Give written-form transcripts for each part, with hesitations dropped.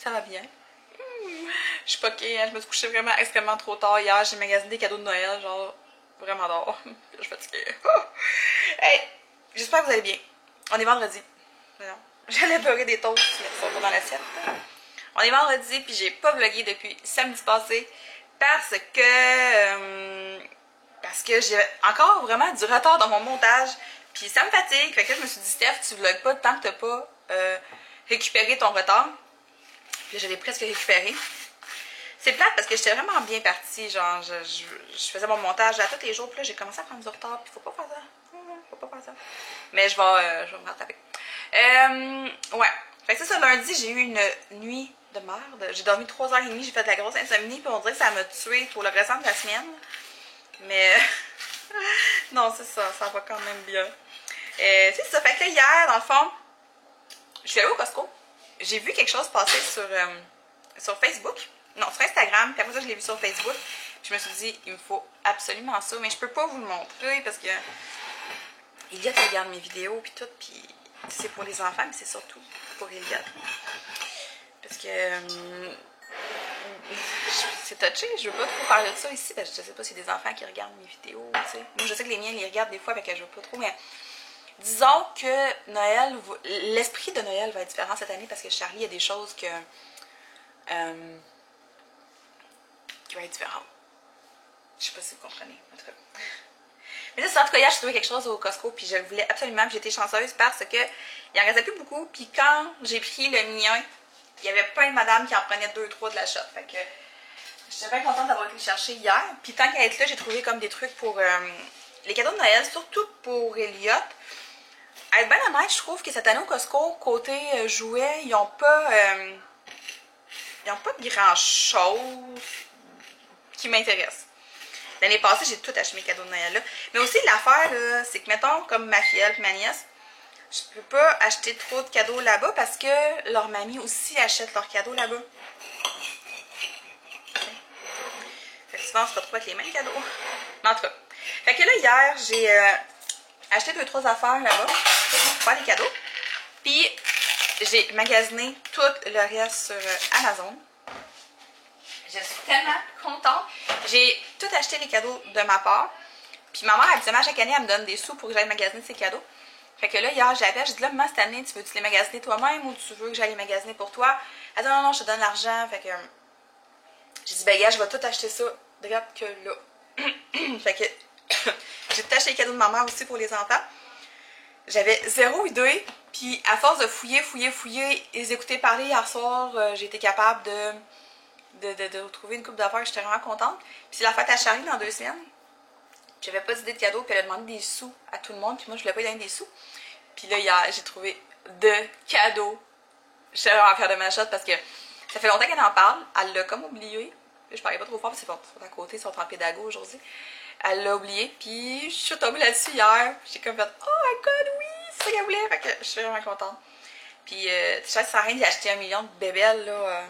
Ça va bien. Je suis poquée, je me suis couchée vraiment extrêmement trop tard hier. J'ai magasiné des cadeaux de Noël, genre vraiment tard. Je suis fatiguée. Hey, j'espère que vous allez bien. On est vendredi. Non, j'allais beurrer des toasts, mais ils sont pas dans l'assiette. On est vendredi, puis j'ai pas vlogué depuis samedi passé parce que j'ai encore vraiment du retard dans mon montage. Puis ça me fatigue. Fait que je me suis dit, Steph, tu vlogues pas tant que t'as pas récupéré ton retard. Puis là, j'avais presque récupéré. C'est plate parce que j'étais vraiment bien partie. Genre, je faisais mon montage à tous les jours. Puis là, j'ai commencé à prendre du retard. Puis faut pas faire ça. Faut pas faire ça. Mais je vais me rattraper. Ouais. Fait que ça, lundi, j'ai eu une nuit de merde. J'ai dormi 3h30. J'ai fait de la grosse insomnie. Puis on dirait que ça m'a tué pour le restant de la semaine. Mais non, c'est ça. Ça va quand même bien. C'est ça. Fait que là, hier, dans le fond, je suis allée au Costco. J'ai vu quelque chose passer sur Facebook. Non, sur Instagram. Puis après ça, je l'ai vu sur Facebook. Puis je me suis dit, il me faut absolument ça. Mais je peux pas vous le montrer parce que Elliot regarde mes vidéos puis tout. Puis c'est pour les enfants, mais c'est surtout pour Elliot. Parce que c'est touché. Je veux pas trop parler de ça ici. Parce que je sais pas si des enfants qui regardent mes vidéos. T'sais. Moi, je sais que les miens les regardent des fois, mais que je veux pas trop. Mais disons que Noël, l'esprit de Noël va être différent cette année parce que Charlie, il y a des choses qui vont être différentes. Je sais pas si vous comprenez, en tout cas. Mais là, en tout cas, hier, j'ai trouvé quelque chose au Costco, puis je le voulais absolument, puis j'étais chanceuse parce que il en restait plus beaucoup, puis quand j'ai pris le mien, il y avait plein de madames qui en prenaient 2-3 de la shot. Fait que j'étais bien contente d'avoir été le chercher hier. Puis tant qu'à être là, j'ai trouvé comme des trucs pour les cadeaux de Noël, surtout pour Elliot. À être bien honnête, je trouve que cette année au Costco, côté jouets, ils n'ont pas grand chose qui m'intéresse. L'année passée, j'ai tout acheté mes cadeaux de Noël là. Mais aussi, l'affaire, c'est que, mettons, comme ma fille et ma nièce, je peux pas acheter trop de cadeaux là-bas parce que leur mamie aussi achète leurs cadeaux là-bas. Fait que souvent, on se retrouve avec les mêmes cadeaux. Mais en tout cas. Fait que là, hier, j'ai acheté 2-3 affaires là-bas pour faire des cadeaux. Puis, j'ai magasiné tout le reste sur Amazon. Je suis tellement contente. J'ai tout acheté les cadeaux de ma part. Puis ma mère, habituellement, chaque année, elle me donne des sous pour que j'aille magasiner ses cadeaux. Fait que là, hier, j'appelle, j'ai dit là, maman, cette année, tu veux-tu les magasiner toi-même ou tu veux que j'aille les magasiner pour toi? Elle dit non, non, je te donne l'argent. Fait que j'ai dit, ben, gars, je vais tout acheter ça. Regarde que là. Fait que j'ai tout acheté les cadeaux de ma mère aussi pour les enfants. J'avais zéro idée. Puis à force de fouiller, et les écouter parler hier soir, j'ai été capable de retrouver une coupe d'affaires. J'étais vraiment contente. Puis c'est la fête à Charlie dans 2 semaines. J'avais pas d'idée de cadeau, puis elle a demandé des sous à tout le monde, puis moi je voulais pas lui donner des sous. Puis là, hier, j'ai trouvé de cadeaux. J'étais vraiment fière de ma shot parce que ça fait longtemps qu'elle en parle. Elle l'a comme oublié. Je parlais pas trop fort parce qu'ils sont à côté, ils sont en pédago aujourd'hui. Elle l'a oublié, puis je suis tombée là-dessus hier. J'ai comme fait, oh my god, oui, c'est ça qu'elle voulait. Fait que je suis vraiment contente. Puis, tu sais, ça sert à rien d'y acheter 1 million de bébelles, là.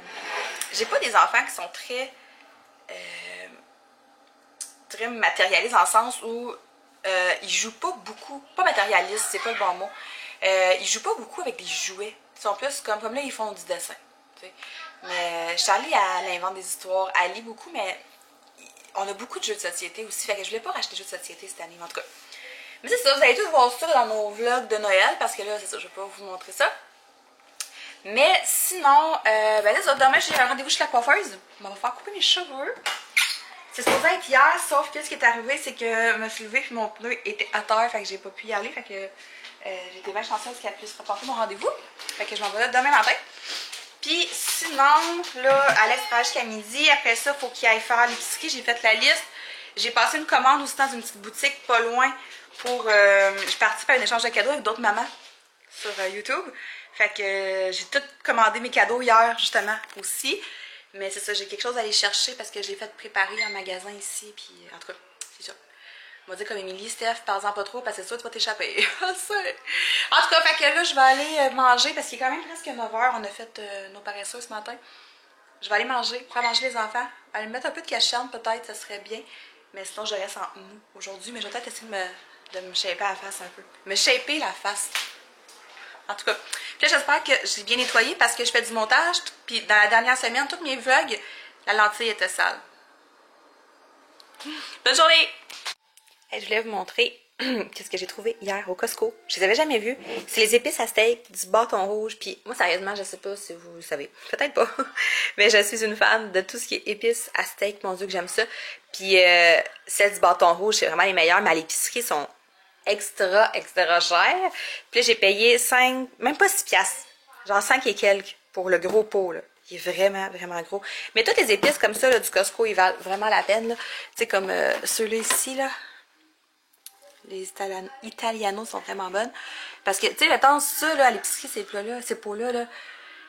J'ai pas des enfants qui sont très matérialistes dans le sens où ils jouent pas beaucoup. Pas matérialistes, c'est pas le bon mot. Ils jouent pas beaucoup avec des jouets. Ils sont plus comme là, ils font du dessin. T'sais. Mais Charlie, elle invente des histoires. Elle lit beaucoup, mais on a beaucoup de jeux de société aussi. Fait que je voulais pas racheter des jeux de société cette année, en tout cas. Mais c'est ça, vous allez tous voir ça dans nos vlogs de Noël, parce que là, c'est ça, je vais pas vous montrer ça. Mais sinon, ben là, demain, j'ai un rendez-vous chez la coiffeuse. On va faire couper mes cheveux. C'est supposé être hier, sauf que ce qui est arrivé, c'est que je me suis levée et mon pneu était à terre, fait que j'ai pas pu y aller. Fait que j'ai été bien chanceuse qu'elle puisse reporter mon rendez-vous. Fait que je m'en vais là demain matin. Puis sinon, là, Alex travaille jusqu'à midi. Après ça, il faut qu'il aille faire l'épicerie. J'ai fait la liste. J'ai passé une commande aussi dans une petite boutique pas loin pour... je participe à un échange de cadeaux avec d'autres mamans sur YouTube. Fait que j'ai tout commandé mes cadeaux hier, justement, aussi. Mais c'est ça, j'ai quelque chose à aller chercher parce que j'ai fait préparer un magasin ici. Puis, en tout cas, c'est ça. On va dire comme Émilie, Steph, parle-en pas trop parce que c'est sûr que tu vas t'échapper. En tout cas, fait que là, je vais aller manger parce qu'il est quand même presque 9h. On a fait nos paresseux ce matin. Je vais aller manger, faire manger les enfants. Aller mettre un peu de cacherne, peut-être, ça serait bien. Mais sinon, je reste en mou aujourd'hui. Mais je vais peut-être essayer de me shaper la face un peu. Me shaper la face. En tout cas, puis là, j'espère que j'ai bien nettoyé parce que je fais du montage. Puis dans la dernière semaine, tous mes vlogs, la lentille était sale. Bonne journée! Hey, je voulais vous montrer qu'est-ce que j'ai trouvé hier au Costco. Je les avais jamais vus. C'est les épices à steak du bâton rouge. Puis moi, sérieusement, je sais pas si vous le savez. Peut-être pas. Mais je suis une fan de tout ce qui est épices à steak. Mon Dieu, que j'aime ça. Puis celles du bâton rouge, c'est vraiment les meilleures. Mais à l'épicerie, sont extra chères. Puis là, j'ai payé 5, même pas 6 piastres. Genre 5 et quelques pour le gros pot, là. Il est vraiment gros. Mais toutes les épices comme ça, là, du Costco, ils valent vraiment la peine, là. Tu sais, comme ceux-là ici, là. Les Italianos sont vraiment bonnes. Parce que, tu sais, mettons, ça, là, à l'épicerie, ces plats-là, ces pots-là, là,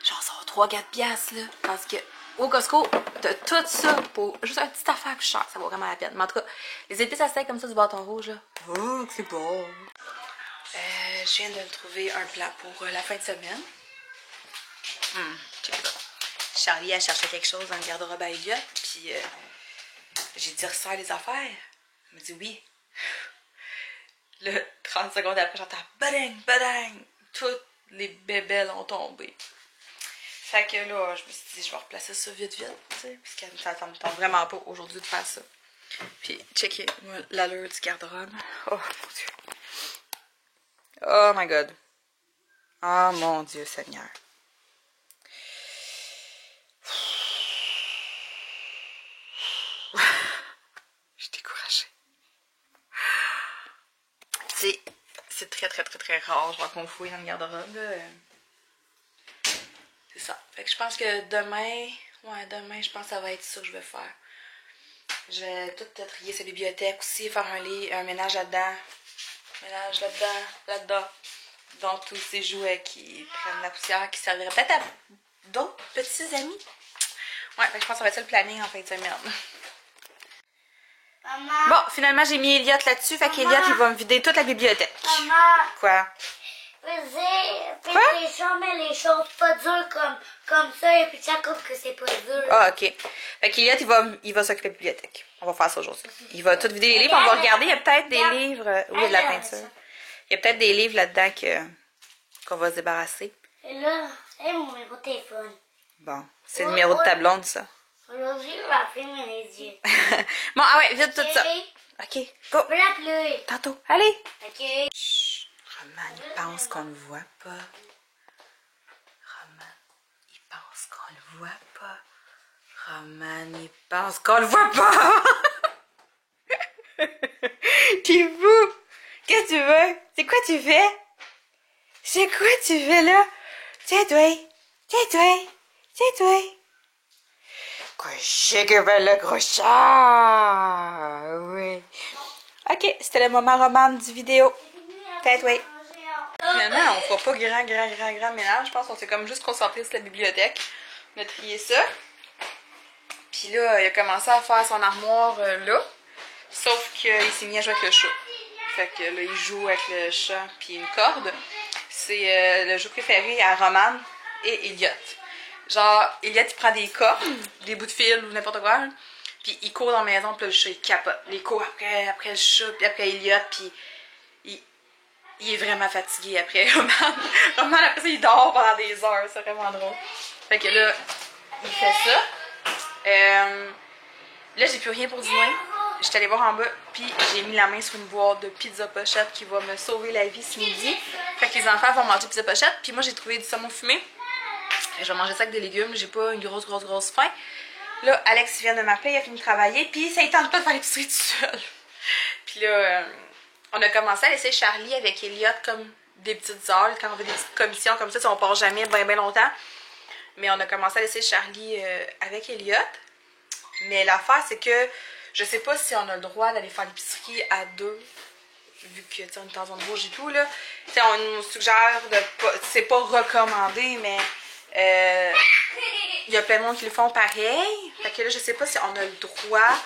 genre, ça va 3-4 piastres, là. Parce que, au Costco, t'as tout ça pour juste une petite affaire plus chère. Ça vaut vraiment la peine. Mais en tout cas, les épices à steak comme ça du bâton rouge, là. Oh, c'est bon. Je viens de trouver un plat pour la fin de semaine. Check ça. Charlie, elle cherchait quelque chose dans le garde-robe à Elliot. Puis, j'ai dit, resserre les affaires. Elle me dit oui. Là, 30 secondes après, j'entends badang, badang. Toutes les bébelles ont tombé. Fait que là, je me suis dit, je vais replacer ça vite, tu sais. Puisque ça me tente vraiment pas aujourd'hui de faire ça. Puis, checkez, moi, l'allure du garde-robe. Oh, mon Dieu. Oh my God. Oh mon Dieu, Seigneur. Je suis découragée. C'est très rare, genre qu'on fouille dans le garde-robe. C'est ça. Fait que je pense que demain, je pense que ça va être ça que je vais faire. Je vais tout trier sa bibliothèque aussi, faire un ménage là-dedans. Ménage là-dedans. Donc tous ces jouets qui prennent la poussière, qui serviraient peut-être à d'autres petits amis. Ouais, fait que je pense que ça va être ça le planning en fin de semaine. Maman. Bon, finalement, j'ai mis Elliot là-dessus. Fait qu'Elliot, il va me vider toute la bibliothèque. Maman. Quoi? Fais les choses, mais les choses pas dures comme ça. Et puis ça compte que c'est pas dur. Ah, ok. Fait qu'Elliot, il va s'occuper de la bibliothèque. On va faire ça aujourd'hui. Il va tout vider les livres. On va regarder. Il y a peut-être des livres. Oui, il y a de la peinture. Il y a peut-être des livres là-dedans qu'on va se débarrasser. Et là, c'est mon numéro de téléphone. Bon, c'est le numéro de ta blonde, ça. Aujourd'hui, je vais appeler mes yeux. Bon, ah ouais, vite tout ça. Ok, go. Je peux l'appeler. Tantôt. Allez. Ok. Chut. Roman, il pense qu'on le voit pas. Roman, il pense qu'on le voit pas. Roman, il pense qu'on le voit pas. T'es fou. Qu'est-ce que tu veux? C'est quoi tu fais? C'est quoi tu fais là? Tiens-toi. Tiens-toi. Tiens-toi. Couché que fait le gros chat. Oui. Ok, c'était le moment roman du vidéo. Tiens-toi. Finalement, on fera pas grand ménage. Je pense qu'on s'est comme juste concentré sur la bibliothèque. On a trié ça. Puis là, il a commencé à faire son armoire là. Sauf qu'il s'est mis à jouer avec le chat. Fait que là, il joue avec le chat puis une corde. C'est le jeu préféré à Roman et Elliot. Genre, Elliot, il prend des cordes, des bouts de fil ou n'importe quoi. Puis il court dans la maison, puis le chat, il capote. Il court après le chat, puis après Elliot, puis il est vraiment fatigué après Roman. Roman, après ça, il dort pendant des heures. C'est vraiment drôle. Fait que là, il fait ça. Là, j'ai plus rien pour dîner. J'étais allée voir en bas, puis j'ai mis la main sur une boîte de pizza pochette qui va me sauver la vie ce midi. Fait que les enfants vont manger pizza pochette. Puis moi, j'ai trouvé du saumon fumé. Je vais manger ça avec des légumes. J'ai pas une grosse faim. Là, Alex vient de m'appeler, il a fini de travailler. Puis ça ne tente pas de faire l'épicerie tout seul. Puis là, on a commencé à laisser Charlie avec Elliot comme des petites heures. Quand on fait des petites commissions comme ça, on part jamais bien longtemps. Mais on a commencé à laisser Charlie avec Elliot. Mais l'affaire, c'est que je sais pas si on a le droit d'aller faire l'épicerie à deux. Vu que on est dans une rouge et tout, là. T'sais, on nous suggère de pas. C'est pas recommandé, mais il y a plein de monde qui le font pareil. Fait que là, je sais pas si on a le droit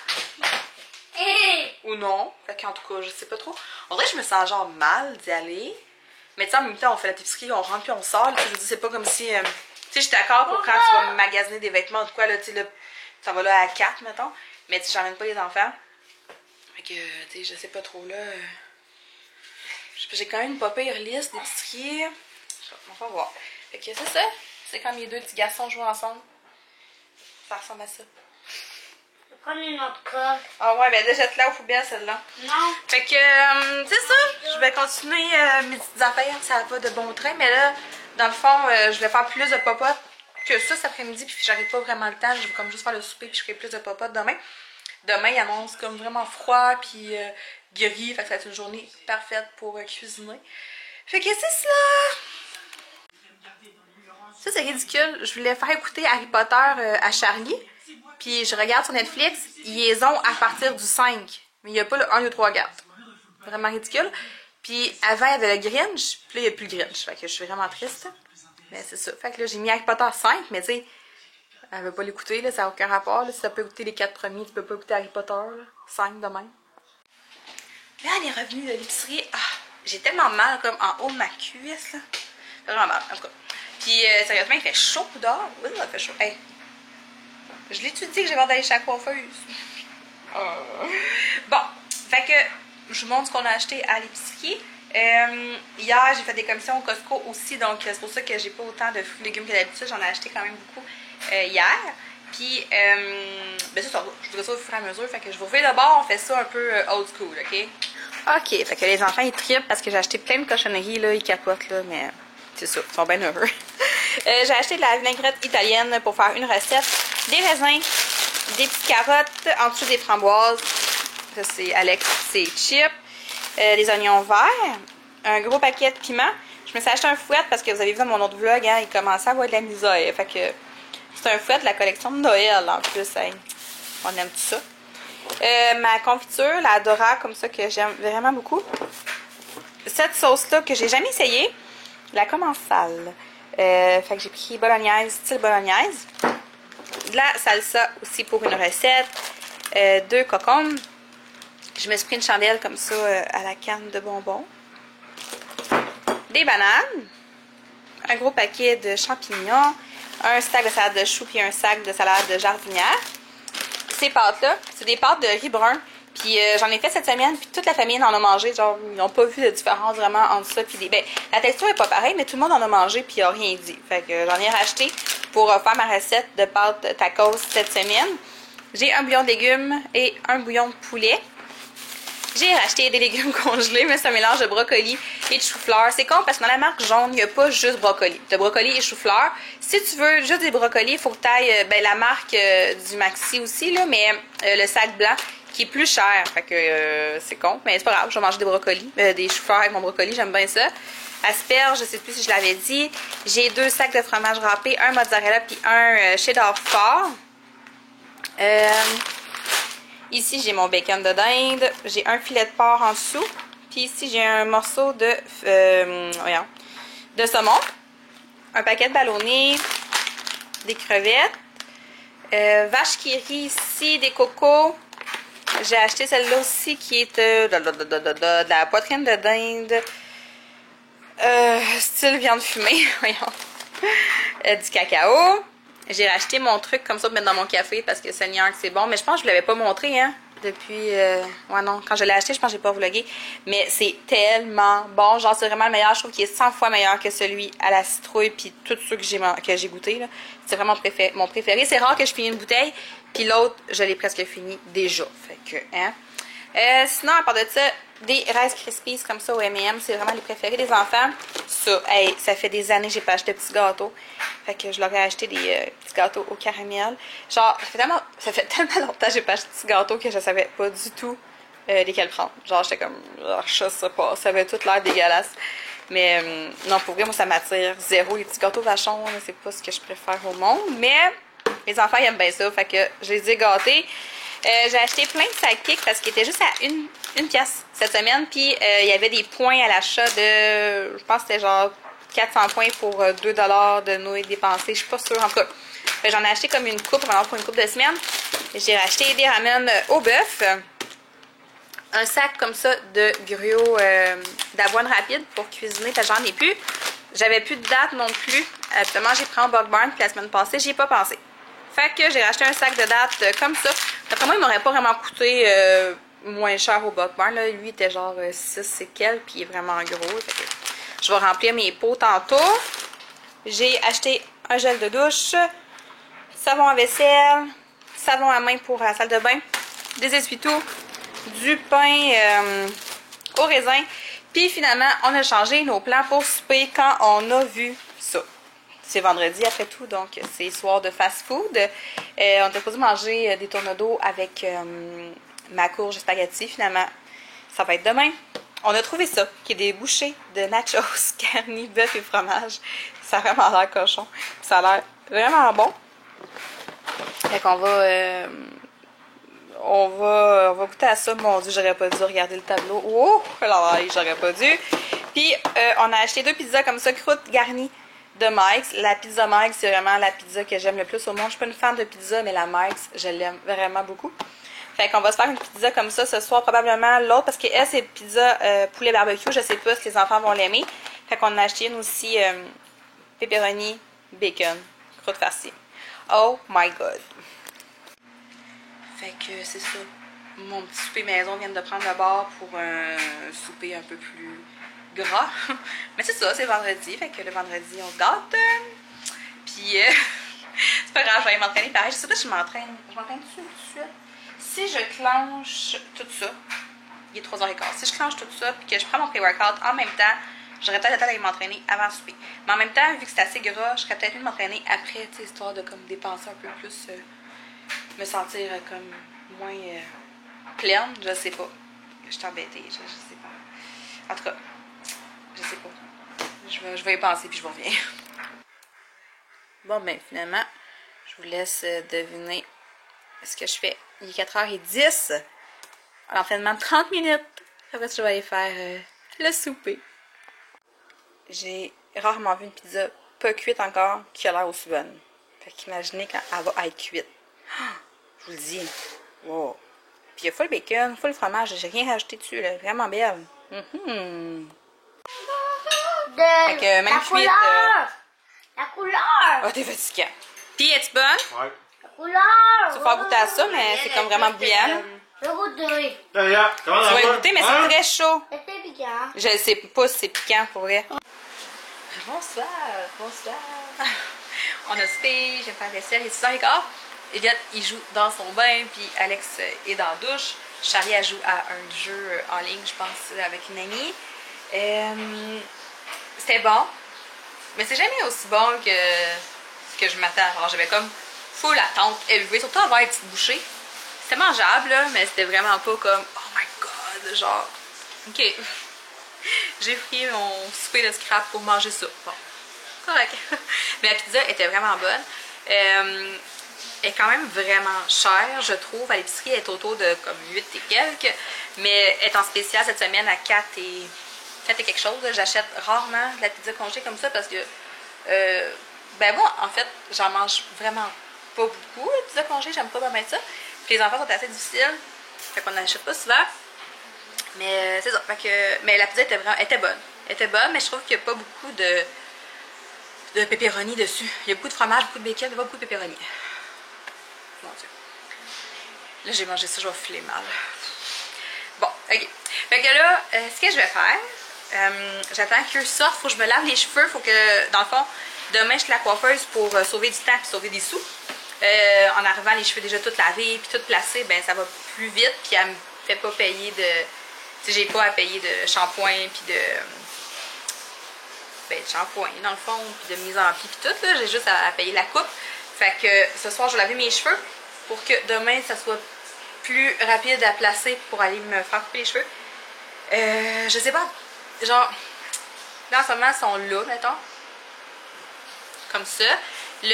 ou non. Fait qu'en tout cas, je sais pas trop. En vrai, je me sens genre mal d'y aller. Mais tu sais, en même temps, on fait la épicerie, on rentre puis on sort. Là, je veux dire, c'est pas comme si. Tu sais, je suis d'accord pour quand tu vas magasiner des vêtements ou quoi, là, tu sais, là, ça va là à 4, mettons. Mais tu sais, j'emmène pas les enfants. Fait que, tu sais, je sais pas trop là. J'ai quand même une pas pire liste d'épicerie. On va voir. Fait que c'est ça. C'est comme les deux petits garçons jouent ensemble. Ça ressemble à ça. Je vais prendre une autre corde. Ah ouais, ben déjà, jette-la aux poubelles, celle-là. Non. Fait que, c'est ça. Je vais continuer mes petites affaires. Ça va de bon train. Mais là, dans le fond, je vais faire plus de popotes que ça cet après-midi. Puis j'arrive pas vraiment le temps. Je vais comme juste faire le souper. Puis je ferai plus de popotes demain. Demain, il annonce comme vraiment froid. Puis gris. Fait que ça va être une journée parfaite pour cuisiner. Fait que c'est cela. Ça, c'est ridicule. Je voulais faire écouter Harry Potter à Charlie. Puis je regarde sur Netflix, ils les ont à partir du 5. Mais il n'y a pas le 1, 2, 3, 4. Vraiment ridicule. Puis avant, il y avait le Grinch. Puis là, il n'y a plus le Grinch. Fait que je suis vraiment triste. Mais c'est ça. Fait que là, j'ai mis Harry Potter 5. Mais tu sais, elle veut pas l'écouter. Ça n'a aucun rapport. Là. Si tu peux écouter les 4 premiers, tu peux pas écouter Harry Potter. Là. 5 de même. Là, elle est revenue de l'épicerie. Ah, j'ai tellement mal comme en haut de ma cuisse. Là. Vraiment mal, en tout cas. Puis sérieusement, il fait chaud dehors. Oui, il fait chaud. Hey. Je l'ai-tu dit que j'avais d'aller chez la coiffeuse? Bon, fait que je vous montre ce qu'on a acheté à l'épicerie. Hier, j'ai fait des commissions au Costco aussi, donc c'est pour ça que j'ai pas autant de fruits et légumes que d'habitude. J'en ai acheté quand même beaucoup hier. Puis, ben ça, je voudrais ça au fur et à mesure. Fait que je vous refais d'abord, on fait ça un peu old school, ok? Ok, fait que les enfants, ils trippent parce que j'ai acheté plein de cochonneries, là, ils capotent, là, mais c'est ça, ils sont bien heureux. J'ai acheté de la vinaigrette italienne pour faire une recette. Des raisins, des petites carottes, en dessous des framboises. Ça, c'est Alex, c'est chips. Des oignons verts. Un gros paquet de piment. Je me suis acheté un fouet parce que vous avez vu dans mon autre vlog, hein, il commençait à avoir de la misère. Fait que c'est un fouet de la collection de Noël en plus. Hein. On aime tout ça. Ma confiture, la Dora, comme ça, que j'aime vraiment beaucoup. Cette sauce-là que j'ai jamais essayée, la commensale. Fait que j'ai pris bolognaise, style bolognaise. De la salsa aussi pour une recette. 2 cocombes. Je me suis pris une chandelle comme ça à la canne de bonbons. Des bananes. Un gros paquet de champignons. Un sac de salade de choux puis un sac de salade de jardinière. Ces pâtes-là, c'est des pâtes de riz brun. Puis j'en ai fait cette semaine, puis toute la famille en a mangé. Genre, ils n'ont pas vu de différence vraiment entre ça. Puis ben, la texture est pas pareille, mais tout le monde en a mangé, puis il n'a rien dit. Fait que j'en ai racheté pour faire ma recette de pâtes tacos cette semaine. J'ai un bouillon de légumes et un bouillon de poulet. J'ai racheté des légumes congelés, mais c'est un mélange de brocoli et de chou-fleur. C'est con parce que dans la marque jaune, il n'y a pas juste brocoli. Tu as brocoli et chou-fleur. Si tu veux juste des brocolis, il faut que tu ailles la marque du Maxi aussi, là, mais le sac blanc qui est plus cher. Fait que c'est con, mais c'est pas grave, je vais manger des brocolis, des chou-fleurs avec mon brocoli, j'aime bien ça. Asperges, je sais plus si je l'avais dit. J'ai 2 sacs de fromage râpé, un mozzarella puis un cheddar fort. Ici, j'ai mon bacon de dinde. J'ai un filet de porc en dessous. Puis ici, j'ai un morceau de saumon. Un paquet de ballonné. Des crevettes. Vache qui rit ici, des cocos. J'ai acheté celle-là aussi qui est de la poitrine de dinde. Style viande fumée. Voyons. Du cacao. J'ai racheté mon truc comme ça pour mettre dans mon café parce que Seigneur que c'est bon. Mais je pense que je ne l'avais pas montré, hein, depuis... Ouais, non, quand je l'ai acheté, je pense que je n'ai pas vlogué. Mais c'est tellement bon. Genre, c'est vraiment le meilleur. Je trouve qu'il est 100 fois meilleur que celui à la citrouille puis tous ceux que j'ai goûté. C'est vraiment mon préféré. C'est rare que je finisse une bouteille. Puis l'autre, je l'ai presque fini déjà. Fait que, hein. Sinon, à part de ça, des Rice Krispies comme ça au M&M, c'est vraiment les préférés des enfants. Ça, hey, ça fait des années que j'ai pas acheté de petits gâteaux. Fait que je leur ai acheté des petits gâteaux au caramel. Genre, ça fait tellement longtemps que j'ai pas acheté de petits gâteaux que je savais pas du tout lesquels prendre. Genre, j'étais comme, oh, je sais pas, ça avait tout l'air dégueulasse. Mais non, pour vrai, moi, ça m'attire zéro. Les petits gâteaux vachons, c'est pas ce que je préfère au monde. Mais les enfants, ils aiment bien ça. Fait que je les ai gâtés. J'ai acheté plein de sidekicks parce qu'ils étaient juste à une pièce cette semaine. Puis il y avait des points à l'achat de, je pense que c'était genre 400 points pour 2 $ de nouilles dépensées. Je suis pas sûre. En tout cas, j'en ai acheté comme une coupe, vraiment pour une coupe de semaines. J'ai racheté des ramen au bœuf. Un sac comme ça de gruau d'avoine rapide pour cuisiner parce que j'en ai plus. J'avais plus de date non plus. Absolument, j'ai pris en Bug Barn puis la semaine passée, j'y ai pas pensé. Fait que j'ai racheté un sac de dates comme ça. D'après moi, il m'aurait pas vraiment coûté moins cher au Buck Barn. Lui, il était genre 6 et quelques, puis il est vraiment gros. Fait que Je vais remplir mes pots tantôt. J'ai acheté un gel de douche, savon à vaisselle, savon à main pour la salle de bain, des essuie-tout, du pain au raisin. Puis finalement, on a changé nos plans pour souper quand on a vu ça. C'est vendredi après tout, donc c'est soir de fast-food. On était supposé manger des tornados avec ma courge spaghetti. Finalement, ça va être demain. On a trouvé ça, qui est des bouchées de nachos garnis bœuf et fromage. Ça a vraiment l'air cochon. Ça a l'air vraiment bon. Fait qu'on va... on va goûter à ça. Mon Dieu, j'aurais pas dû regarder le tableau. Oh, là, j'aurais pas dû. Puis, on a acheté 2 pizzas comme ça, croûte garnie de Mike's. La pizza Mike's, c'est vraiment la pizza que j'aime le plus au monde. Je suis pas une fan de pizza, mais la Mike's, je l'aime vraiment beaucoup. Fait qu'on va se faire une pizza comme ça ce soir, probablement l'autre, parce qu'elle, c'est pizza poulet barbecue. Je sais pas si les enfants vont l'aimer. Fait qu'on a acheté une aussi pepperoni, bacon, croûte farcie. Oh my god! Fait que c'est ça. Mon petit souper maison vient de prendre le bord pour un souper un peu plus gras. Mais c'est ça, c'est vendredi. Fait que le vendredi, on se gâte. Puis, c'est pas grave, je vais m'entraîner pareil. Je sais pas si je m'entraîne. Je m'entraîne tout de suite. Si je clenche tout ça, il est 3h15. Si je clenche tout ça puis que je prends mon pré-workout en même temps, j'aurais peut-être le temps d'aller m'entraîner avant le souper. Mais en même temps, vu que c'est assez gras, je serais peut-être mieux de m'entraîner après, tu sais, histoire de comme dépenser un peu plus, me sentir comme moins pleine, je sais pas. Je suis embêtée, je sais pas. En tout cas, je sais pas. Je vais y penser puis je vous reviens. Bon, ben finalement, je vous laisse deviner ce que je fais. Il est 4h10. L'entraînement de 30 minutes. Après ça, je vais aller faire le souper. J'ai rarement vu une pizza pas cuite encore qui a l'air aussi bonne. Fait qu'imaginez quand elle va être cuite. Je vous le dis. Wow. Puis il y a full bacon, full fromage. J'ai rien rajouté dessus, là. Vraiment belle. Fait que même cuite. La couleur! Oh, t'es fatiguant. Puis, es-tu bonne? Ouais. La couleur! Tu vas faire goûter à ça, mais c'est comme vraiment bouillant. Je vais goûter. Tu vas Tu vas goûter, mais c'est très chaud. C'est piquant. Je sais pas si c'est piquant pour vrai. Bonsoir, bonsoir. On a soupé, je vais faire la vaisselle, il est 6h15. Elliot, il joue dans son bain, puis Alex est dans la douche. Charlie, elle joue à un jeu en ligne, je pense, avec une amie. C'était bon, mais c'est jamais aussi bon que ce que je m'attends. Alors, j'avais comme full attente élevée, surtout avoir une petite bouchée. C'était mangeable, là, mais c'était vraiment pas comme oh my god, genre, ok. J'ai pris mon souper de scrap pour manger ça. Bon, correct. Mais la pizza était vraiment bonne. Elle est quand même vraiment chère, je trouve. À l'épicerie, elle est autour de comme 8 et quelques. Mais elle est en spécial cette semaine à 4 et quelque chose. J'achète rarement de la pizza congé comme ça parce que, ben moi, en fait, j'en mange vraiment pas beaucoup, la pizza congé. J'aime pas mettre ça. Puis les enfants sont assez difficiles. Fait qu'on n'achète pas souvent. Mais c'est ça. Fait que, mais la pizza était bonne. Elle était bonne, mais je trouve qu'il n'y a pas beaucoup de pepperoni dessus. Il y a beaucoup de fromage, beaucoup de bacon, mais pas beaucoup de pepperoni. Mon Dieu. Là, j'ai mangé ça, je vais filer mal. Bon, ok. Fait que là, ce que je vais faire, j'attends qu'eux sortent. Faut que je me lave les cheveux. Faut que, dans le fond, demain, je suis la coiffeuse pour sauver du temps et sauver des sous. En arrivant, les cheveux déjà tout lavés puis tout placés, ben ça va plus vite. Puis elle me fait pas payer de... Tu sais, j'ai pas à payer de shampoing puis de... Ben, de shampoing, dans le fond, puis de mise en pli puis tout, là. J'ai juste à payer la coupe. Fait que ce soir, je vais laver mes cheveux pour que demain, ça soit plus rapide à placer pour aller me faire couper les cheveux. Je sais pas. Genre, là, en ce moment, ils sont là, mettons. Comme ça. Je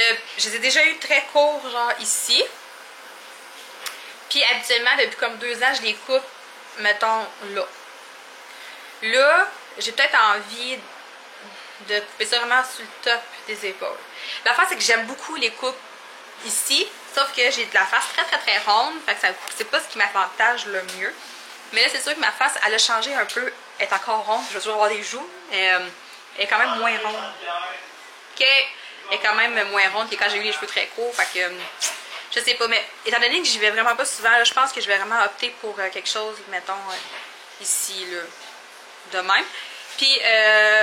les ai déjà eu très courts, genre ici. Puis habituellement, depuis comme 2 ans, je les coupe, mettons, là. Là, j'ai peut-être envie de couper ça vraiment sur le top des épaules. L'affaire, c'est que j'aime beaucoup les coupes ici, sauf que j'ai de la face très très très ronde, fait que c'est pas ce qui m'avantage le mieux. Mais là, c'est sûr que ma face, elle a changé un peu, elle est encore ronde, je vais toujours avoir des joues, mais elle est quand même moins ronde. Ok, elle est quand même moins ronde que quand j'ai eu les cheveux très courts, fait que je sais pas, mais étant donné que j'y vais vraiment pas souvent, là, je pense que je vais vraiment opter pour quelque chose, mettons, ici, là, de même. Puis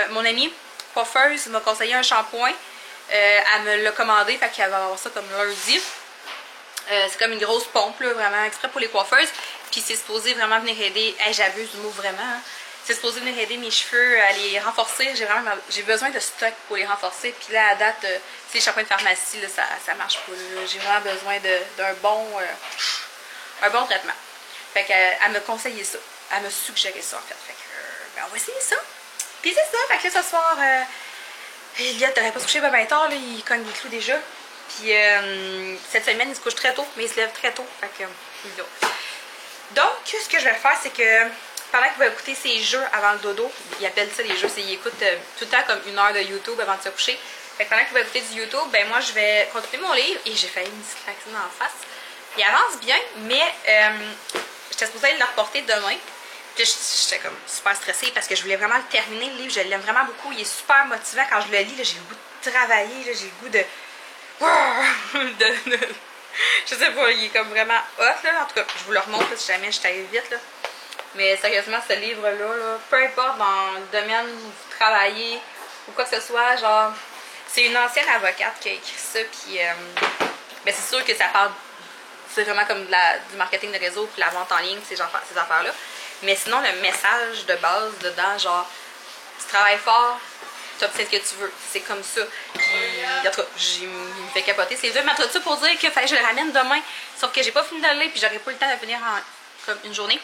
mon amie coiffeuse m'a conseillé un shampoing. Elle me l'a commandé, fait qu'elle va avoir ça comme lundi. C'est comme une grosse pompe, là, vraiment exprès pour les coiffeuses. Puis c'est supposé vraiment venir aider. Hey, j'abuse du mot vraiment. Hein. C'est supposé venir aider mes cheveux à les renforcer. J'ai besoin de stock pour les renforcer. Puis là, à date, c'est les shampoings de pharmacie, là, ça marche pas. J'ai vraiment besoin d'un bon traitement. Fait qu'elle me conseillé ça. Elle me suggéré ça, en fait. Fait que, ben, on va essayer ça. Puis c'est ça. Fait que là, ce soir, Elliot n'aurait pas se coucher bien tard. Là, il cogne des clous déjà. Puis cette semaine, il se couche très tôt, mais il se lève très tôt. Fait que, donc, ce que je vais faire, c'est que pendant qu'il va écouter ses jeux avant le dodo, il appelle ça les jeux, il écoute tout le temps comme 1 heure de YouTube avant de se coucher. Fait que pendant qu'il va écouter du YouTube, ben moi je vais continuer mon livre et j'ai failli une petite claque en face. Il avance bien, mais j'étais supposée le reporter demain. Puis j'étais comme super stressée parce que je voulais vraiment le terminer, le livre. Je l'aime vraiment beaucoup. Il est super motivant quand je le lis. J'ai le goût de travailler, j'ai le goût de... Je sais pas, il est comme vraiment hot là. En tout cas, je vous le remontre si jamais je t'aille vite là. Mais sérieusement, ce livre-là, là, peu importe dans le domaine où vous travaillez ou quoi que ce soit, genre, c'est une ancienne avocate qui a écrit ça, puis ben c'est sûr que ça parle, c'est vraiment comme du marketing de réseau, puis la vente en ligne, ces affaires-là. Mais sinon, le message de base dedans, genre, tu travailles fort, tu obtiens ce que tu veux. C'est comme ça. Puis, en tout cas, il me fait capoter. C'est dur de mettre ça pour dire qu'il fallait que je le ramène demain. Sauf que j'ai pas fini de le lire, puis j'aurais pas eu le temps de venir en comme une journée.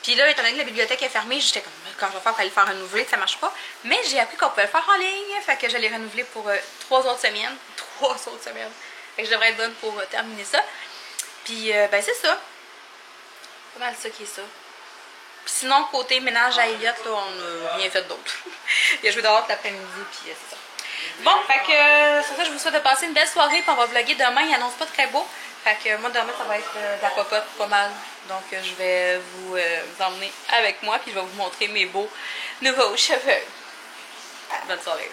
Puis là, étant donné que la bibliothèque est fermée, j'étais comme, quand je vais faire pour aller le faire renouveler, ça marche pas. Mais j'ai appris qu'on pouvait le faire en ligne. Fait que je l'ai renouvelé pour 3 autres semaines. 3 autres semaines. Fait que je devrais être bonne pour terminer ça. Puis, ben c'est ça. C'est pas mal ça qui est ça. Puis sinon, côté ménage à Elliot, là, on n'a rien fait d'autre. Il a joué dehors l'après-midi, puis c'est ça. Bon, fait que sur ça, je vous souhaite de passer une belle soirée, puis on va vlogger demain. Il annonce pas très beau. Fait que moi, demain, ça va être de la popote pas mal. Donc, je vais vous emmener avec moi, puis je vais vous montrer mes beaux nouveaux cheveux. Bonne soirée.